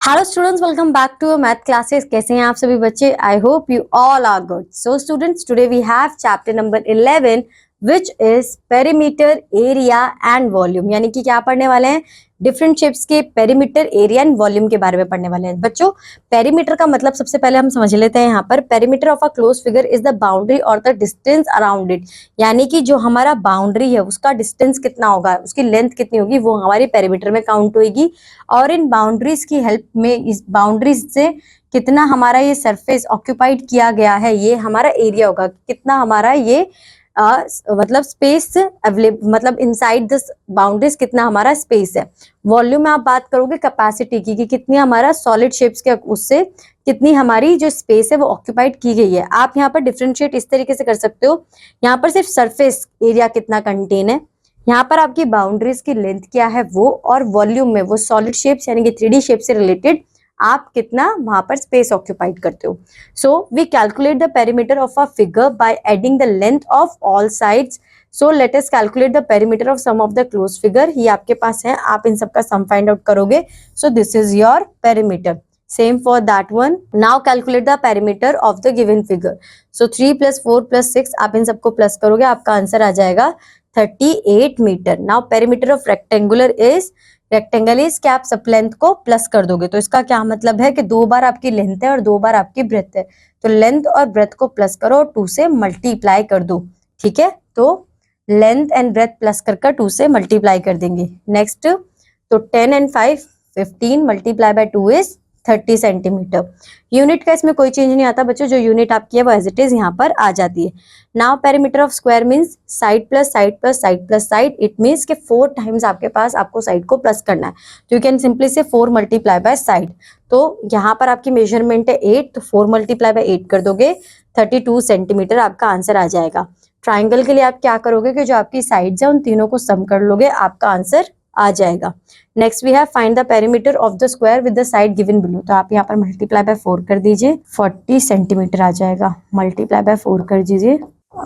Hello students, welcome back to math classes. कैसे हैं आप सभी बच्चे? I hope you all are good. So students, today we have chapter number 11 which is perimeter, area and volume. यानी कि क्या पढ़ने वाले हैं? डिफरेंट शेप्स के पेरीमीटर, एरिया एंड वॉल्यूम के बारे में पढ़ने वाले हैं बच्चों। पेरीमीटर का मतलब सबसे पहले हम समझ लेते हैं। यहाँ पर perimeter of a close figure is the boundary और द डिस्टेंस अराउंड इट। यानी कि जो हमारा बाउंड्री है उसका डिस्टेंस कितना होगा, उसकी लेंथ कितनी होगी, वो हमारी पेरीमीटर में काउंट होगी। और इन बाउंड्रीज की हेल्प में, इस बाउंड्रीज से कितना हमारा ये सरफेस ऑक्यूपाइड किया गया है, ये हमारा एरिया होगा। कितना हमारा ये मतलब स्पेस अवेलेबल, मतलब इनसाइड दिस बाउंड्रीज कितना हमारा स्पेस है। वॉल्यूम में आप बात करोगे कैपेसिटी की, कि कितनी हमारा सॉलिड शेप्स के उससे कितनी हमारी जो स्पेस है वो ऑक्यूपाइड की गई है। आप यहाँ पर डिफरेंशिएट इस तरीके से कर सकते हो। यहाँ पर सिर्फ सरफेस एरिया कितना कंटेन है, यहाँ पर आपकी बाउंड्रीज की लेंथ क्या है वो, और वॉल्यूम में वो सॉलिड शेप्स यानी कि 3D शेप से रिलेटेड आप कितना वहां पर स्पेस ऑक्यूपाइड करते हो। So we calculate the perimeter of a figure by adding the length of all sides. So let us calculate the perimeter of some of the close figure. ये आपके पास है, आप इन सबका सम फाइंड आउट करोगे। So this is your perimeter. Same for that one. Now calculate the perimeter of the given figure. So 3 plus 4 plus 6, आप इन सबको plus करोगे, आपका आंसर आ जाएगा 38 metre. Now perimeter of rectangular is, rectangle is क्या, आप सब लेंथ को प्लस कर दोगे। तो इसका क्या मतलब है कि 2 बार आपकी लेंथ है और 2 बार आपकी ब्रेथ है, तो लेंथ और ब्रेथ को प्लस करो और 2 से मल्टीप्लाई कर दो। ठीक है, तो लेंथ एंड ब्रेथ प्लस कर 2 से मल्टीप्लाई कर देंगे। नेक्स्ट, तो 10 and 5 15 multiply by 2 is 30 centimetre. Unit का इसमें कोई चेंज नहीं आता बच्चों, जो यूनिट आपकी है वो एज इट इज यहाँ पर आ जाती है। Now perimeter of square means side plus side plus side plus side. It means के 4 टाइम्स आपके पास आपको साइड को प्लस करना है, तो यू कैन सिंपली से 4 मल्टीप्लाई बाय साइड। तो यहाँ पर आपकी मेजरमेंट है 8, तो 4 मल्टीप्लाई बाय 8 कर दोगे, 32 सेंटीमीटर आपका आंसर आ जाएगा। ट्राइंगल के लिए आप क्या करोगे कि जो आपकी साइड्स है उन तीनों को सम कर लोगे, आपका आंसर आ जाएगा। Next we have find the perimeter of the square with the side given below. तो आप यहाँ पर मल्टीप्लाई बाय 4 कर दीजिए, 40 सेंटीमीटर आ जाएगा। मल्टीप्लाई बाय 4 कर दीजिए,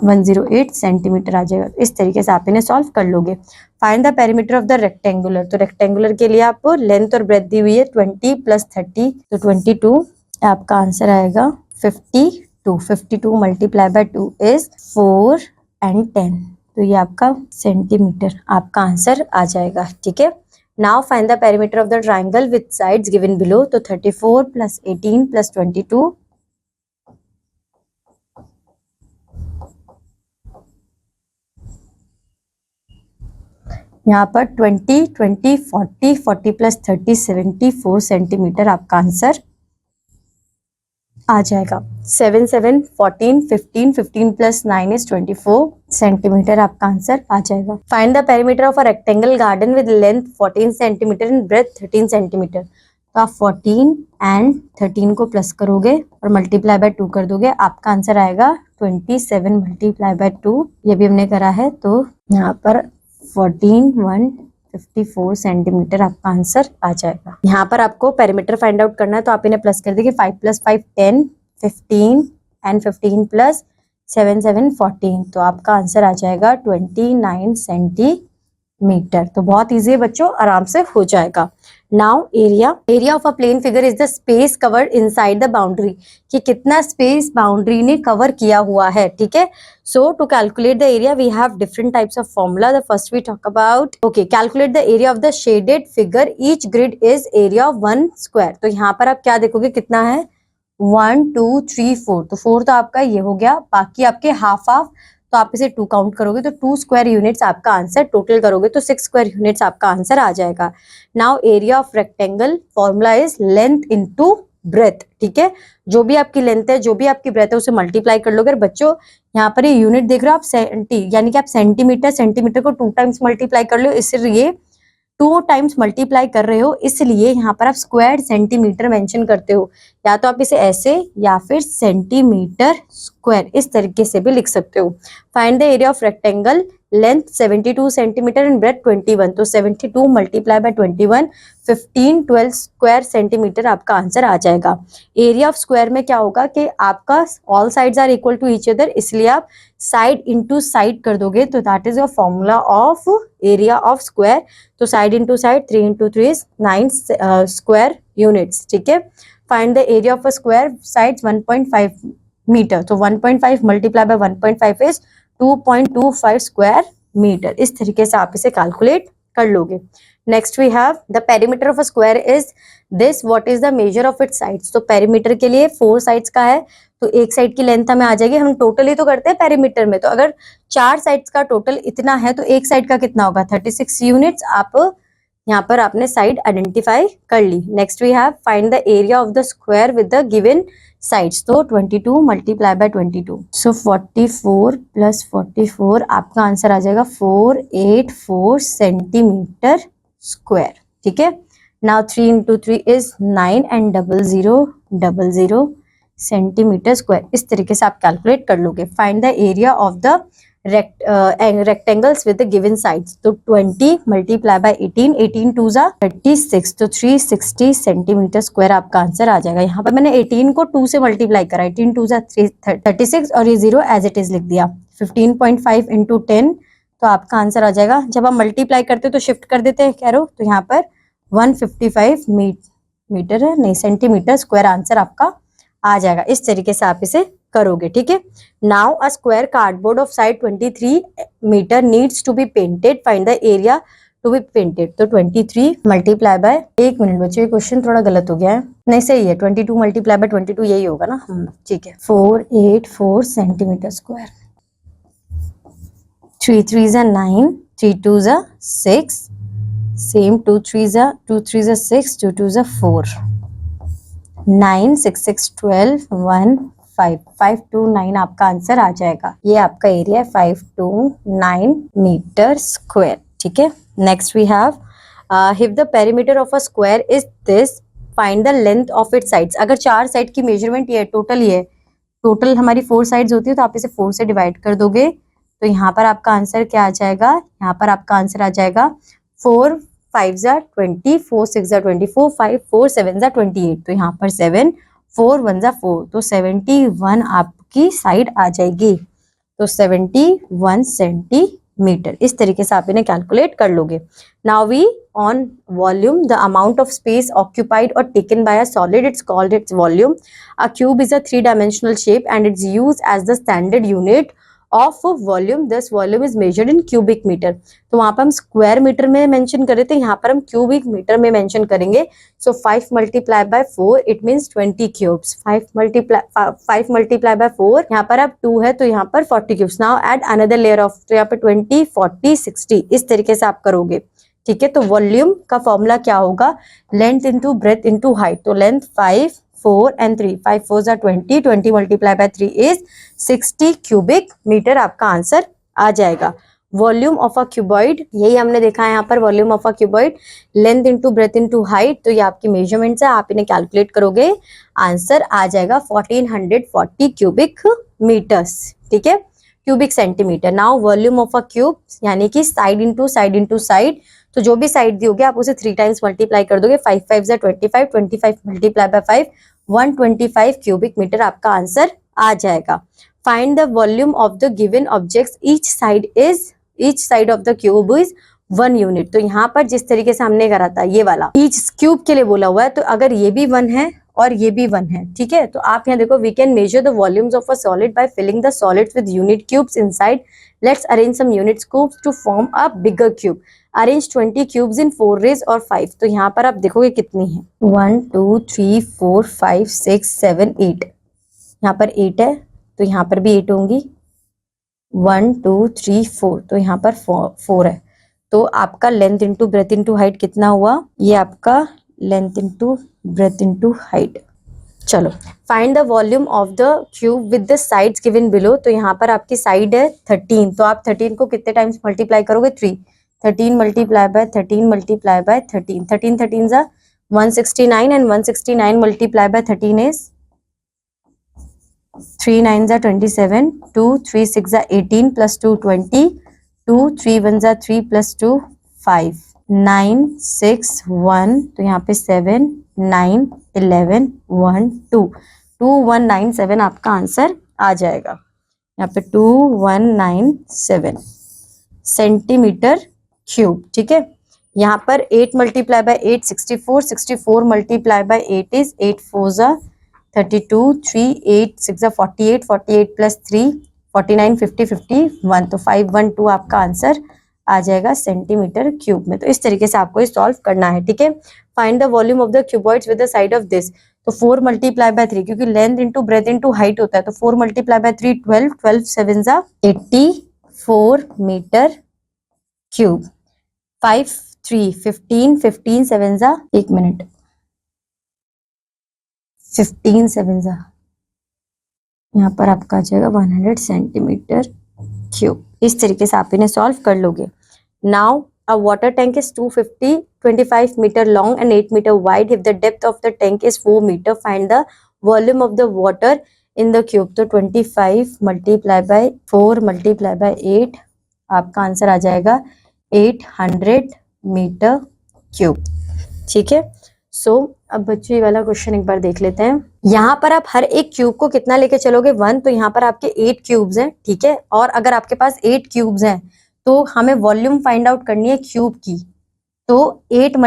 108 सेंटीमीटर आ जाएगा। इस तरीके से आप इन्हें सॉल्व कर लोगे। Find the perimeter of the rectangular. तो रेक्टेंगुलर के लिए आपको लेंथ और ब्रेथ दी हुई है 20 प्लस 30, तो 22 आपका आंसर आएगा 52। 52 मल्टीप्लाई बाय 2 इज 4 एंड 10, तो ये आपका सेंटीमीटर आपका आंसर आ जाएगा। ठीक है, now find the perimeter of the triangle with sides given below. तो 34 प्लस 18 प्लस 22, यहाँ पर 20 20 40 40 प्लस 30 74 सेंटीमीटर आपका आंसर आ जाएगा। 7 7 14 15 15 प्लस 9 इज 24 सेंटीमीटर आपका आंसर आ जाएगा। Find the perimeter of a rectangle garden with length 14 centimetre and breadth 13 centimetre. तो आप 14 एंड 13 को प्लस करोगे और मल्टीप्लाई बाय 2 कर दोगे, आपका आंसर आएगा 27 मल्टीप्लाई बाय 2। ये भी हमने करा है, तो यहाँ पर 54 सेंटीमीटर आपका आंसर आ जाएगा। यहाँ पर आपको पेरीमीटर फाइंड आउट करना है, तो आप इन्हें प्लस कर देंगे। 5 प्लस 5 10, 15 एंड 15 प्लस 7 7 14, तो आपका आंसर आ जाएगा 29 सेंटीमीटर। तो बहुत इजी है बच्चों, आराम से हो जाएगा। Now area of a plane figure is the space covered inside the boundary, कि कितना स्पेस बाउंड्री ने कवर किया हुआ है। ठीक है, so to calculate the area we have different types of formula. The first we talk about, okay, calculate the area of the shaded figure. Each grid is area of 1 square. तो यहाँ पर आप क्या देखोगे, कितना है, 1 2 3 4, तो 4 तो आपका ये हो गया, बाकी आपके हाफ हाफ, तो आप इसे 2 काउंट करोगे तो 2 स्क्वायर यूनिट्स आपका आंसर, टोटल करोगे तो 6 स्क्वायर यूनिट्स आपका आंसर आ जाएगा। Now area of rectangle formula is length into breadth. ठीक है, जो भी आपकी लेंथ है, जो भी आपकी ब्रेथ है, उसे मल्टीप्लाई कर लोगे। बच्चों यहाँ पर ये यूनिट देख रहे हो आप, सेंटी, यानी कि आप सेंटीमीटर को 2 टाइम्स मल्टीप्लाई कर लो, इसलिए 2 टाइम्स मल्टीप्लाई कर रहे हो, इसलिए यहाँ पर आप स्क्वायर सेंटीमीटर मेंशन करते हो। या तो आप इसे ऐसे या फिर सेंटीमीटर स्क्वायर इस तरीके से भी लिख सकते हो। Find the area of rectangle length 72 centimetre and breadth 21, तो 72 मल्टीप्लाई बाय 21 1512 स्क्वायर सेंटीमीटर आपका आंसर आ जाएगा। एरिया ऑफ स्क्वायर में क्या होगा कि आपका all sides are equal to each other, इसलिए आप साइड इनटू साइड कर दोगे, तो that is your formula of area of square. तो side into side 3 into 3 is 9 square units, ठीक है। Find the area of a square sides 1.5 metre, तो 1.5 multiply by 1.5 is 2.25 square metre. इस तरीके से आप इसे कैलकुलेट कर लोगे। Next we have the perimeter of a square is this, what is the measure of its sides. तो perimeter के लिए 4 साइड्स का है, तो एक साइड की लेंथ हमें आ जाएगी, हम टोटल ही तो करते हैं पेरीमीटर में, तो अगर 4 साइड्स का टोटल इतना है तो एक साइड का कितना होगा 36 यूनिट्स। आप यहाँ पर आपने साइड आइडेंटिफाई कर ली। Next we have find the area of the square with the given sides, तो 22 मल्टीप्लाई बाय 22, सो 44 प्लस 44 आपका आंसर आ जाएगा 484 सेंटीमीटर स्क्वायर, ठीक है। Now 3 into 3 is 9 and 0000 centimetre square. इस तरीके से आप कैलकुलेट कर लोगे। Find the area of the rectangles with the given sides, तो 20 मल्टीप्लाई बाय 18, 18 2 जा 36, तो 360 सेंटीमीटर स्क्वायर आपका आंसर आ जाएगा। यहाँ पर मैंने 18 को 2 से मल्टीप्लाई करा, 18 2 जा 36 और ये 0 एज इट इज लिख दिया। 15.5 into 10, तो आपका आंसर आ जाएगा। जब आप मल्टीप्लाई करते हो तो शिफ्ट कर देते हैं कैरो, तो यहाँ पर 155 मीटर है, नहीं सेंटीमीटर स्क्वायर आंसर आपका आ जाएगा। इस तरीके से आप इसे करोगे, ठीक है। Now a square cardboard of side 23 metre needs to be painted, find the area to be painted, तो 23 मल्टीप्लाई बाय, एक मिनट बच्चों ये क्वेश्चन थोड़ा गलत हो गया है, नहीं सही है, 22 मल्टीप्लाई बाय 22 यही होगा ना, ठीक है। 484 centimetre square. 3 3s are 9, 3 2s are 6, same 2 3s are 6, 2 2s are 4, 9 6 6 12 1 5 529 आपका आंसर आ जाएगा। ये आपका एरिया है 529 मीटर स्क्वायर, ठीक है। Next we have if the perimeter of a square is this, find the length of its sides. अगर 4 side की मेजरमेंट ये टोटल ये टोटल हमारी 4 साइड्स होती है, तो आप इसे 4 से डिवाइड कर दोगे, तो यहाँ पर आपका आंसर क्या आ जाएगा, यहाँ पर आपका आंसर आ जाएगा 4 5 जा 20, 4 6 जा 24, 5 4 7 जा 28, तो यहाँ पर 7 4 1 जा 4, तो 71 आपकी साइड आ जाएगी, तो 71 सेंटीमीटर। इस तरीके से आप इन्हें कैलकुलेट कर लोगे। Now we on volume, the amount of space occupied और taken by a solid, it's called it's volume. A cube is a 3-dimensional shape and it's used as the standard unit of volume, thus volume is measured in cubic metre. तो वहां पर हम square metre में mention कर रहे थे, यहाँ पर हम क्यूबिक मीटर में मेंशन करेंगे। सो 5 multiply by 4 it means 20 cubes. 5 multiply by 4, यहाँ पर अब 2 है तो यहाँ पर 40 cubes. Now add another layer of, तो यहाँ पर 20 40 60 इस तरीके से आप करोगे, ठीक है। तो वॉल्यूम का फॉर्मूला क्या होगा, length into breadth into height. तो length 5 4 and 3, 5 4s are 20, 20 multiply by 3 is 60 cubic metre आपका आंसर आ जाएगा। वॉल्यूम ऑफ अ क्यूबॉइड, यही हमने देखा है यहाँ पर, volume of a cuboid, length into breadth into height, तो ये आपकी मेजरमेंट्स है, आप इन्हें कैलकुलेट करोगे, आंसर आ जाएगा 1440 क्यूबिक मीटर्स, ठीक है, cubic centimetre. Now volume of a cube, यानी कि साइड इंटू साइड, तो जो भी साइड दी होगी आप उसे 3 टाइम्स मल्टीप्लाई कर दोगे। 5 5 जा 25, 25 मल्टीप्लाई बाय 5 125 क्यूबिक मीटर आपका आंसर आ जाएगा। Find the volume of the given objects, each side of the cube is 1 unit. तो यहाँ पर जिस तरीके से हमने करा था ये वाला, ईच क्यूब के लिए बोला हुआ है, तो अगर ये भी 1 है और ये भी 1 है, ठीक है, तो आप यहाँ देखो, we can measure the volumes of a solid by filling the solids with unit cubes inside. Let's arrange some unit cubes to form a bigger cube. Arrange 20 cubes in 4 rows और 5। तो यहाँ पर आप देखोगे कितनी है, 1 2 3 4 5 6 7 8, यहाँ पर 8 है तो यहाँ पर भी 8 होंगी, 1 2 3 4, तो यहाँ पर 4 है। तो आपका length into breadth into height कितना हुआ, ये आपका length into breadth into height. चलो, find the volume of the cube with the sides given below. तो यहाँ पर आपकी साइड है 13, तो आप 13 को कितने टाइम्स मल्टीप्लाई करोगे, 3। 13 मल्टीप्लाई बाय 13 मल्टीप्लाई बाय 13, 13 13 जा 169 एंड 169 मल्टीप्लाई बाय 13 इज 3 9 जा 27, 2 3 6 जा 18 प्लस 2 20, 2, 3 1 जा 3 + 2 5, 9 6 1, तो यहाँ पे 7 9 11 1 2, 2197 आपका आंसर आ जाएगा। यहाँ पे 2197 सेंटीमीटर क्यूब। ठीक है, यहाँ पर 8 × 8 64, 64 × 8 इज 8 4 जा 32, 3 8 6 जा 48, 48 + 3 49, 50 51, तो 512 आपका आंसर आ जाएगा सेंटीमीटर क्यूब में। तो इस तरीके से आपको ये सॉल्व करना है। ठीक है, find the volume of the cuboids with the side of this. तो 4 × 3, क्योंकि length into breadth into height होता है, तो 4 × 3 12, 12 7 जा 84 मीटर क्यूब, 5 3 15, 15 7 जा 1 मिनट 15 7 जा, यहाँ पर आपका आ जाएगा 100 सेंटीमीटर क्यूब। इस तरीके से आप इन्हें सॉल्व कर लोगे। Now a water tank is 25 meter long and 8 meter wide. If the depth of the tank is 4 meter, find the volume of the water in the cube. तो 25 × 4 × 8 आपका आंसर आ जाएगा 800 मीटर क्यूब। ठीक है, सो अब बच्चों ये वाला क्वेश्चन एक बार देख लेते हैं। यहाँ पर आप हर एक क्यूब को कितना लेके चलोगे 1, तो यहाँ पर आपके 8 क्यूब्स हैं। ठीक है, और अगर आपके पास 8 क्यूब्स हैं तो हमें वॉल्यूम फाइंड आउट करनी है क्यूब की। तो 8 ×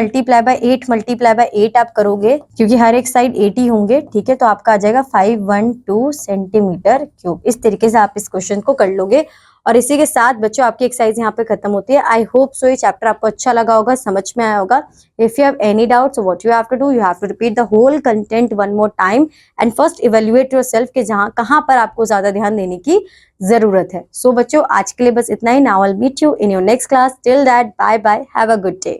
8 आप करोगे, क्योंकि हर एक साइड 8 ही होंगे। ठीक है, तो आपका आ जाएगा 512 सेंटीमीटर क्यूब। इस तरीके से आप इस क्वेश्चन को कर लोगे। और इसी के साथ बच्चों आपकी एक्सरसाइज यहाँ पे खत्म होती है। आई होप सो ये चैप्टर आपको अच्छा लगा होगा, समझ में आया होगा। If you have any doubts, what you have to do, you have to repeat the whole content one more time and first evaluate yourself कि कहाँ पर आपको ज्यादा ध्यान देने की जरूरत है। सो बच्चों आज के लिए बस इतना ही। Now I will meet you in your next class. Till that bye bye, have a good day.